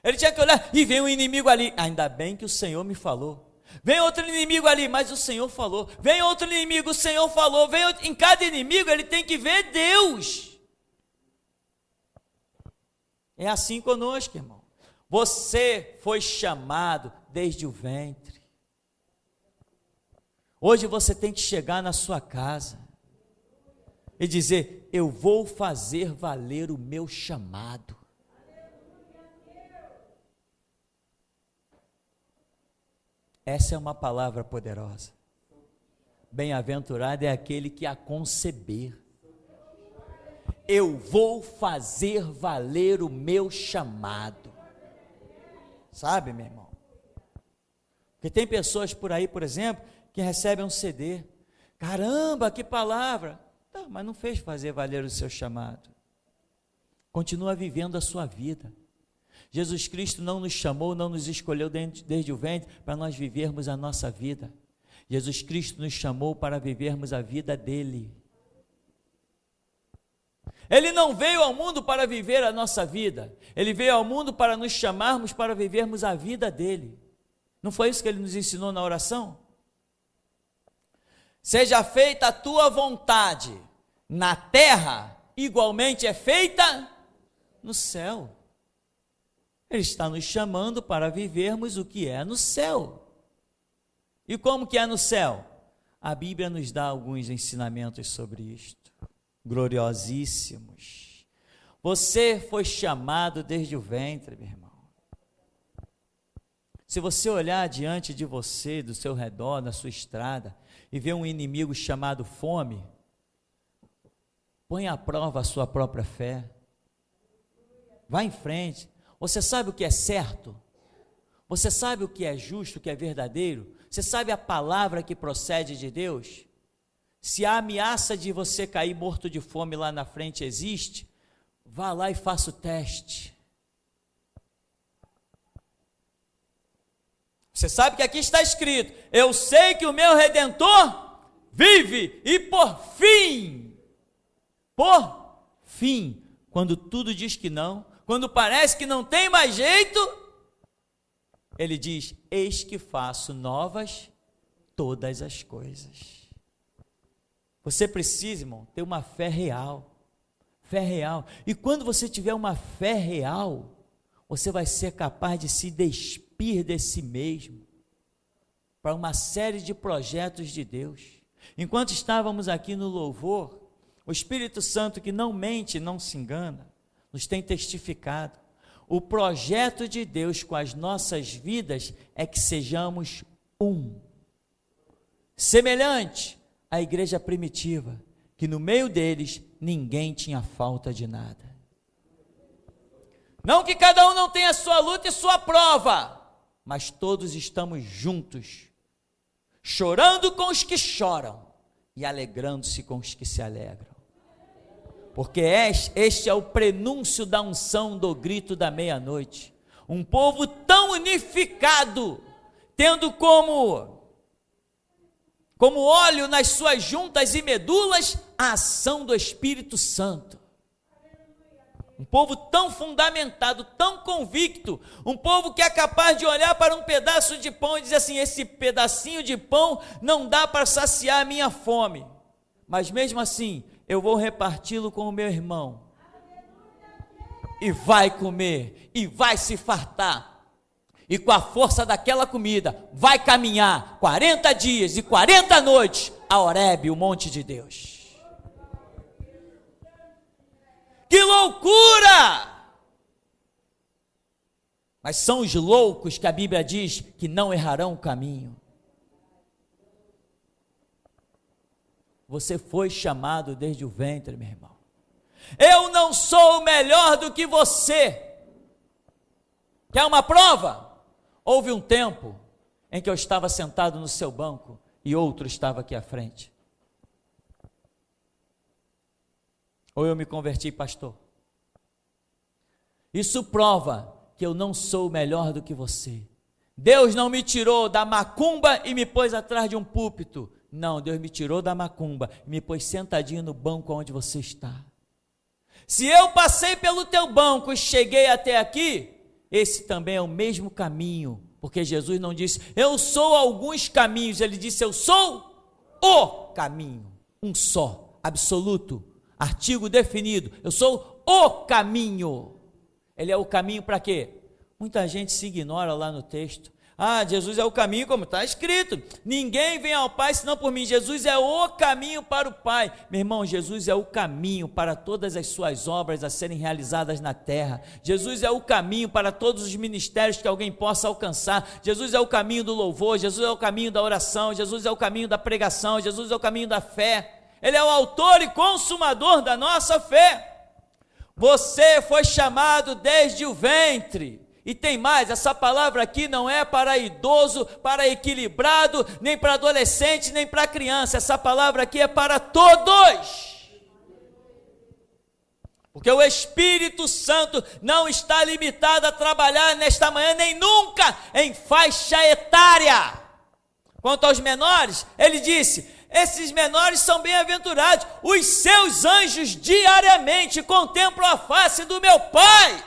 Ele tinha que olhar, e vem um inimigo ali, ainda bem que o Senhor me falou. Vem outro inimigo ali, mas o Senhor falou. Vem outro inimigo, o Senhor falou. Vem outro, em cada inimigo ele tem que ver Deus. É assim conosco, irmão. Você foi chamado desde o ventre. Hoje você tem que chegar na sua casa e dizer: eu vou fazer valer o meu chamado. Essa é uma palavra poderosa. Bem-aventurado é aquele que a conceber. Eu vou fazer valer o meu chamado. Sabe, meu irmão? Porque tem pessoas por aí, por exemplo, que recebem um CD. Caramba, que palavra! Não, mas não fez fazer valer o seu chamado. Continua vivendo a sua vida. Jesus Cristo não nos chamou, não nos escolheu desde o ventre para nós vivermos a nossa vida. Jesus Cristo nos chamou para vivermos a vida dele. Ele não veio ao mundo para viver a nossa vida, ele veio ao mundo para nos chamarmos para vivermos a vida dele. Não foi isso que ele nos ensinou na oração? Seja feita a tua vontade na terra, igualmente é feita no céu. Ele está nos chamando para vivermos o que é no céu. E como que é no céu? A Bíblia nos dá alguns ensinamentos sobre isto. Gloriosíssimos. Você foi chamado desde o ventre, meu irmão. Se você olhar diante de você, do seu redor, na sua estrada, e ver um inimigo chamado fome, põe à prova a sua própria fé. Vá em frente. Você sabe o que é certo? Você sabe o que é justo, o que é verdadeiro? Você sabe a palavra que procede de Deus? Se a ameaça de você cair morto de fome lá na frente existe, vá lá e faça o teste. Você sabe que aqui está escrito: eu sei que o meu Redentor vive, e por fim, quando tudo diz que não, quando parece que não tem mais jeito, ele diz: eis que faço novas todas as coisas. Você precisa, irmão, ter uma fé real. Fé real. E quando você tiver uma fé real, você vai ser capaz de se despir de si mesmo para uma série de projetos de Deus. Enquanto estávamos aqui no louvor, o Espírito Santo, que não mente, não se engana, nos tem testificado. O projeto de Deus com as nossas vidas é que sejamos um. Semelhante à igreja primitiva, que no meio deles ninguém tinha falta de nada. Não que cada um não tenha sua luta e sua prova, mas todos estamos juntos, chorando com os que choram e alegrando-se com os que se alegram. Porque este é o prenúncio da unção do grito da meia-noite. Um povo tão unificado, tendo como óleo nas suas juntas e medulas a ação do Espírito Santo. Um povo tão fundamentado, tão convicto, um povo que é capaz de olhar para um pedaço de pão e dizer assim: esse pedacinho de pão não dá para saciar a minha fome, mas mesmo assim eu vou reparti-lo com o meu irmão, e vai comer, e vai se fartar, e com a força daquela comida vai caminhar 40 dias e 40 noites a Horebe, o monte de Deus. Que loucura! Mas são os loucos que a Bíblia diz que não errarão o caminho. Você foi chamado desde o ventre, meu irmão. Eu não sou melhor do que você. Quer uma prova? Houve um tempo em que eu estava sentado no seu banco e outro estava aqui à frente. Ou eu me converti, pastor. Isso prova que eu não sou melhor do que você. Deus não me tirou da macumba e me pôs atrás de um púlpito. Não, Deus me tirou da macumba e me pôs sentadinho no banco onde você está. Se eu passei pelo teu banco e cheguei até aqui, esse também é o mesmo caminho, porque Jesus não disse, eu sou alguns caminhos, ele disse, eu sou o caminho, um só, absoluto, artigo definido, eu sou o caminho. Ele é o caminho para quê? Muita gente se ignora lá no texto. Ah, Jesus é o caminho, como está escrito, ninguém vem ao Pai senão por mim. Jesus é o caminho para o Pai. Meu irmão, Jesus é o caminho para todas as suas obras a serem realizadas na terra. Jesus é o caminho para todos os ministérios que alguém possa alcançar. Jesus é o caminho do louvor, Jesus é o caminho da oração, Jesus é o caminho da pregação, Jesus é o caminho da fé. Ele é o autor e consumador da nossa fé. Você foi chamado desde o ventre. E tem mais, essa palavra aqui não é para idoso, para equilibrado, nem para adolescente, nem para criança. Essa palavra aqui é para todos. Porque o Espírito Santo não está limitado a trabalhar nesta manhã, nem nunca, em faixa etária. Quanto aos menores, ele disse, esses menores são bem-aventurados, os seus anjos diariamente contemplam a face do meu Pai.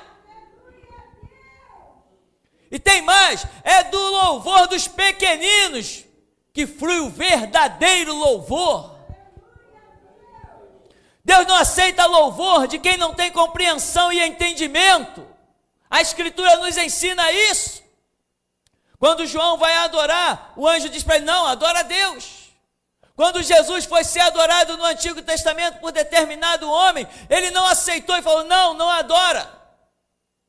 E tem mais, é do louvor dos pequeninos que flui o verdadeiro louvor. Deus não aceita louvor de quem não tem compreensão e entendimento. A Escritura nos ensina isso. Quando João vai adorar, o anjo diz para ele, não, adora a Deus. Quando Jesus foi ser adorado no Antigo Testamento por determinado homem, ele não aceitou e falou, não adora.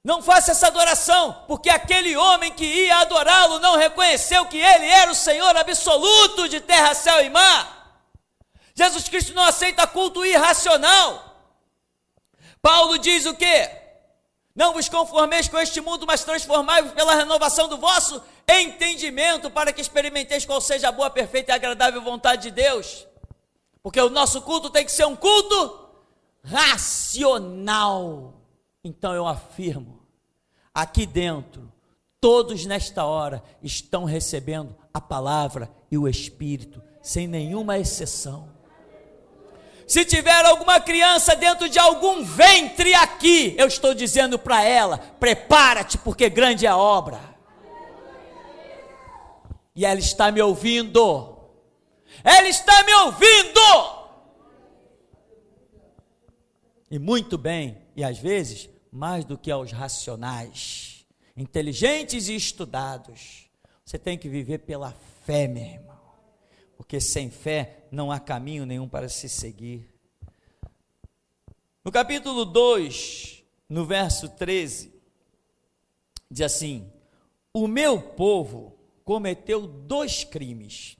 Não faça essa adoração, porque aquele homem que ia adorá-lo não reconheceu que ele era o Senhor absoluto de terra, céu e mar. Jesus Cristo não aceita culto irracional. Paulo diz o quê? Não vos conformeis com este mundo, mas transformai-vos pela renovação do vosso entendimento, para que experimenteis qual seja a boa, perfeita e agradável vontade de Deus. Porque o nosso culto tem que ser um culto racional. Então eu afirmo, aqui dentro, todos nesta hora estão recebendo a palavra e o Espírito, sem nenhuma exceção. Se tiver alguma criança dentro de algum ventre aqui, eu estou dizendo para ela, prepara-te porque grande é a obra. E ela está me ouvindo. Ela está me ouvindo. E muito bem, e às vezes mais do que aos racionais, inteligentes e estudados. Você tem que viver pela fé, meu irmão, porque sem fé não há caminho nenhum para se seguir. No capítulo 2, no verso 13, diz assim, o meu povo cometeu 2 crimes,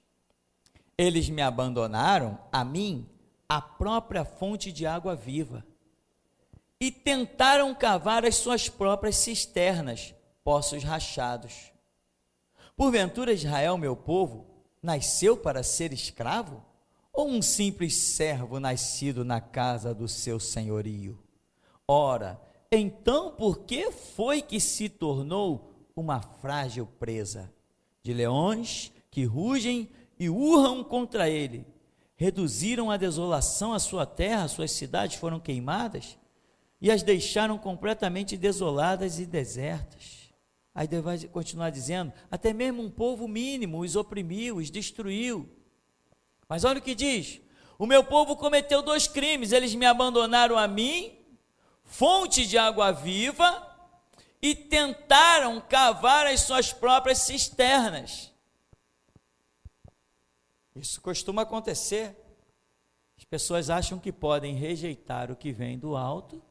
eles me abandonaram, a mim, a própria fonte de água viva, e tentaram cavar as suas próprias cisternas, poços rachados. Porventura Israel, meu povo, nasceu para ser escravo? Ou um simples servo nascido na casa do seu senhorio? Ora, então por que foi que se tornou uma frágil presa? De leões que rugem e urram contra ele. Reduziram a desolação a sua terra, suas cidades foram queimadas, e as deixaram completamente desoladas e desertas. Aí Deus vai continuar dizendo, até mesmo um povo mínimo os oprimiu, os destruiu. Mas olha o que diz, o meu povo cometeu 2 crimes, eles me abandonaram a mim, fonte de água viva, e tentaram cavar as suas próprias cisternas. Isso costuma acontecer. As pessoas acham que podem rejeitar o que vem do alto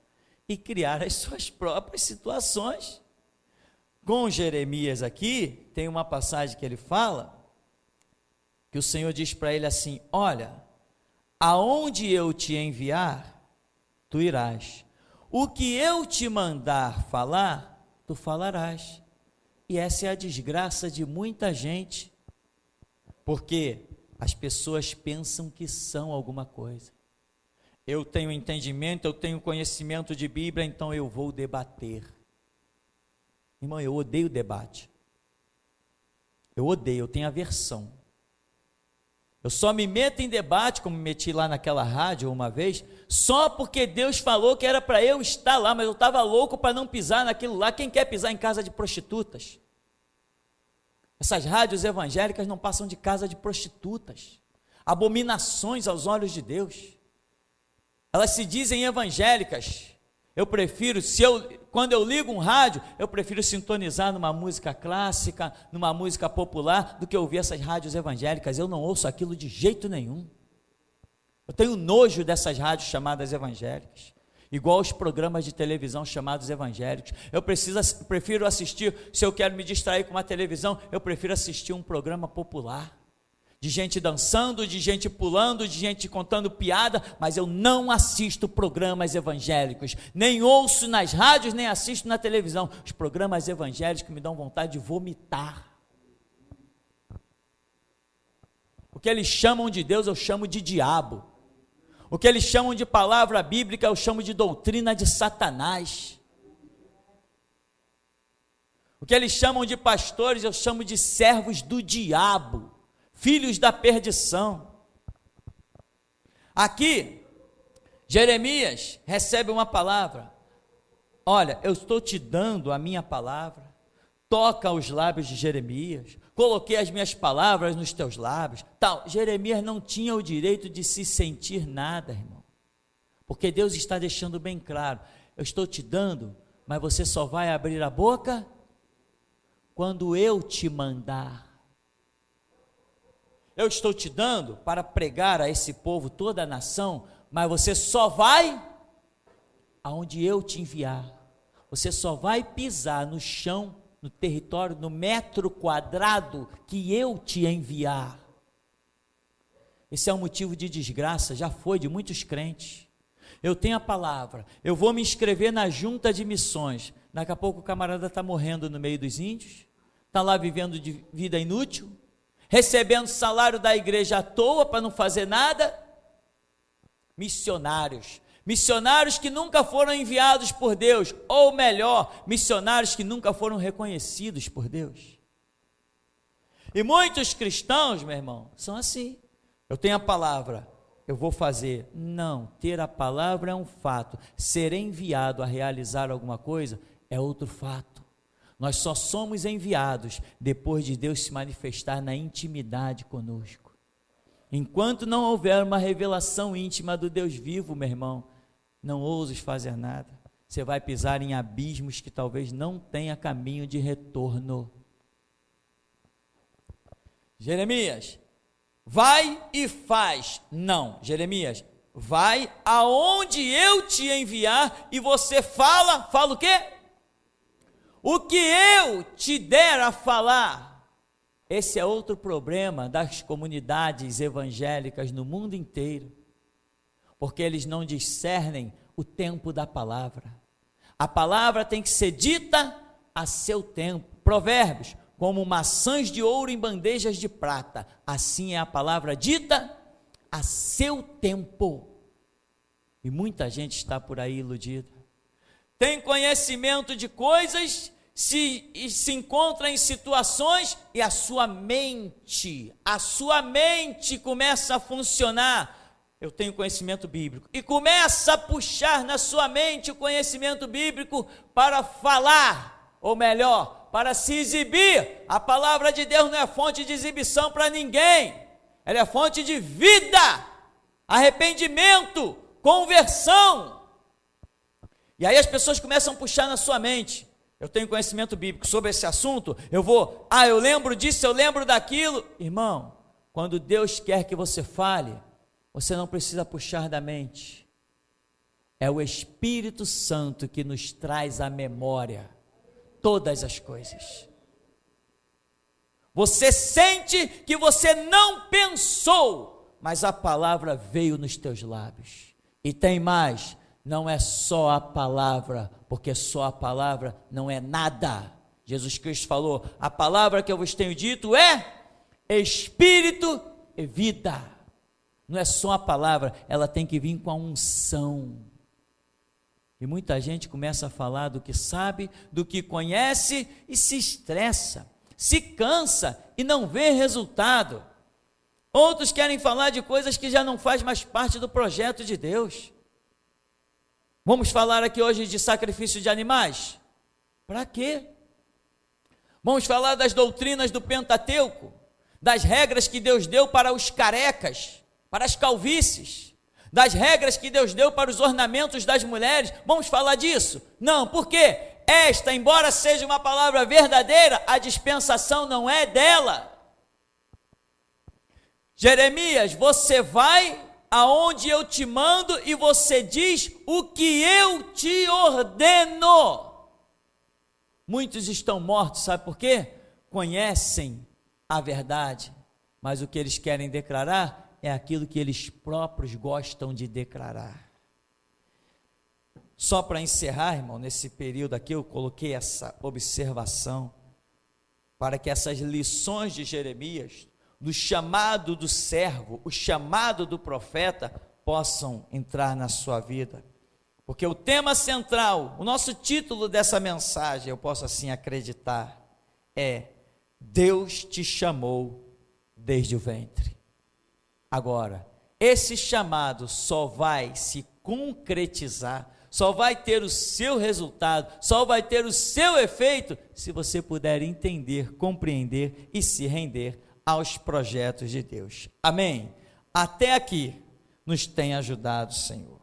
e criar as suas próprias situações. Com Jeremias aqui, tem uma passagem que ele fala, que o Senhor diz para ele assim: olha, aonde eu te enviar, tu irás. O que eu te mandar falar, tu falarás. E essa é a desgraça de muita gente, porque as pessoas pensam que são alguma coisa. Eu tenho entendimento, eu tenho conhecimento de Bíblia, então eu vou debater. Irmão, eu odeio debate. Eu odeio, eu tenho aversão. Eu só me meto em debate, como me meti lá naquela rádio uma vez, só porque Deus falou que era para eu estar lá, mas eu estava louco para não pisar naquilo lá. Quem quer pisar em casa de prostitutas? Essas rádios evangélicas não passam de casa de prostitutas, abominações aos olhos de Deus. Elas se dizem evangélicas. Eu prefiro, quando eu ligo um rádio, eu prefiro sintonizar numa música clássica, numa música popular, do que ouvir essas rádios evangélicas. Eu não ouço aquilo de jeito nenhum. Eu tenho nojo dessas rádios chamadas evangélicas, igual os programas de televisão chamados evangélicos. Eu prefiro assistir, se eu quero me distrair com uma televisão, eu prefiro assistir um programa popular, de gente dançando, de gente pulando, de gente contando piada, mas eu não assisto programas evangélicos, nem ouço nas rádios, nem assisto na televisão. Os programas evangélicos me dão vontade de vomitar. O que eles chamam de Deus, eu chamo de diabo. O que eles chamam de palavra bíblica, eu chamo de doutrina de Satanás. O que eles chamam de pastores, eu chamo de servos do diabo, filhos da perdição. Aqui, Jeremias recebe uma palavra: olha, eu estou te dando a minha palavra, toca os lábios de Jeremias, coloquei as minhas palavras nos teus lábios, tal. Jeremias não tinha o direito de se sentir nada, irmão, porque Deus está deixando bem claro: eu estou te dando, mas você só vai abrir a boca quando eu te mandar. Eu estou te dando para pregar a esse povo, toda a nação, mas você só vai aonde eu te enviar. Você só vai pisar no chão, no território, no metro quadrado que eu te enviar. Esse é um motivo de desgraça, já foi de muitos crentes. Eu tenho a palavra, eu vou me inscrever na junta de missões. Daqui a pouco o camarada está morrendo no meio dos índios, está lá vivendo de vida inútil, recebendo salário da igreja à toa para não fazer nada. Missionários que nunca foram enviados por Deus, ou melhor, missionários que nunca foram reconhecidos por Deus. E muitos cristãos, meu irmão, são assim: eu tenho a palavra, eu vou fazer. Não, ter a palavra é um fato, ser enviado a realizar alguma coisa é outro fato. Nós só somos enviados depois de Deus se manifestar na intimidade conosco. Enquanto não houver uma revelação íntima do Deus vivo, meu irmão, não ouses fazer nada. Você vai pisar em abismos que talvez não tenha caminho de retorno. Jeremias, vai e faz. Não, Jeremias, vai aonde eu te enviar e você fala o quê? O que eu te der a falar. Esse é outro problema das comunidades evangélicas no mundo inteiro, porque eles não discernem o tempo da palavra. A palavra tem que ser dita a seu tempo. Provérbios: como maçãs de ouro em bandejas de prata, assim é a palavra dita a seu tempo. E muita gente está por aí iludida. Tem conhecimento de coisas, se encontra em situações e a sua mente começa a funcionar. Eu tenho conhecimento bíblico, e começa a puxar na sua mente o conhecimento bíblico para falar, ou melhor, para se exibir. A palavra de Deus não é fonte de exibição para ninguém, ela é fonte de vida, arrependimento, conversão. E aí as pessoas começam a puxar na sua mente: eu tenho conhecimento bíblico sobre esse assunto, eu lembro disso, eu lembro daquilo. Irmão, quando Deus quer que você fale, você não precisa puxar da mente. É o Espírito Santo que nos traz à memória todas as coisas. Você sente que você não pensou, mas a palavra veio nos teus lábios. E tem mais, não é só a palavra, porque só a palavra não é nada. Jesus Cristo falou, a palavra que eu vos tenho dito é Espírito e vida. Não é só a palavra, ela tem que vir com a unção. E muita gente começa a falar do que sabe, do que conhece e se estressa, se cansa e não vê resultado. Outros querem falar de coisas que já não faz mais parte do projeto de Deus. Vamos falar aqui hoje de sacrifício de animais? Para quê? Vamos falar das doutrinas do Pentateuco, das regras que Deus deu para os carecas, para as calvícies, das regras que Deus deu para os ornamentos das mulheres. Vamos falar disso? Não, por quê? Esta, embora seja uma palavra verdadeira, a dispensação não é dela. Jeremias, você vai aonde eu te mando e você diz o que eu te ordeno. Muitos estão mortos, sabe por quê? Conhecem a verdade, mas o que eles querem declarar é aquilo que eles próprios gostam de declarar. Só para encerrar, irmão, nesse período aqui eu coloquei essa observação, para que essas lições de Jeremias, do chamado do servo, o chamado do profeta, possam entrar na sua vida. Porque o tema central, o nosso título dessa mensagem, eu posso assim acreditar, é: Deus te chamou desde o ventre. Agora, esse chamado só vai se concretizar, só vai ter o seu resultado, só vai ter o seu efeito, se você puder entender, compreender e se render aos projetos de Deus. Amém? Até aqui nos tem ajudado o Senhor.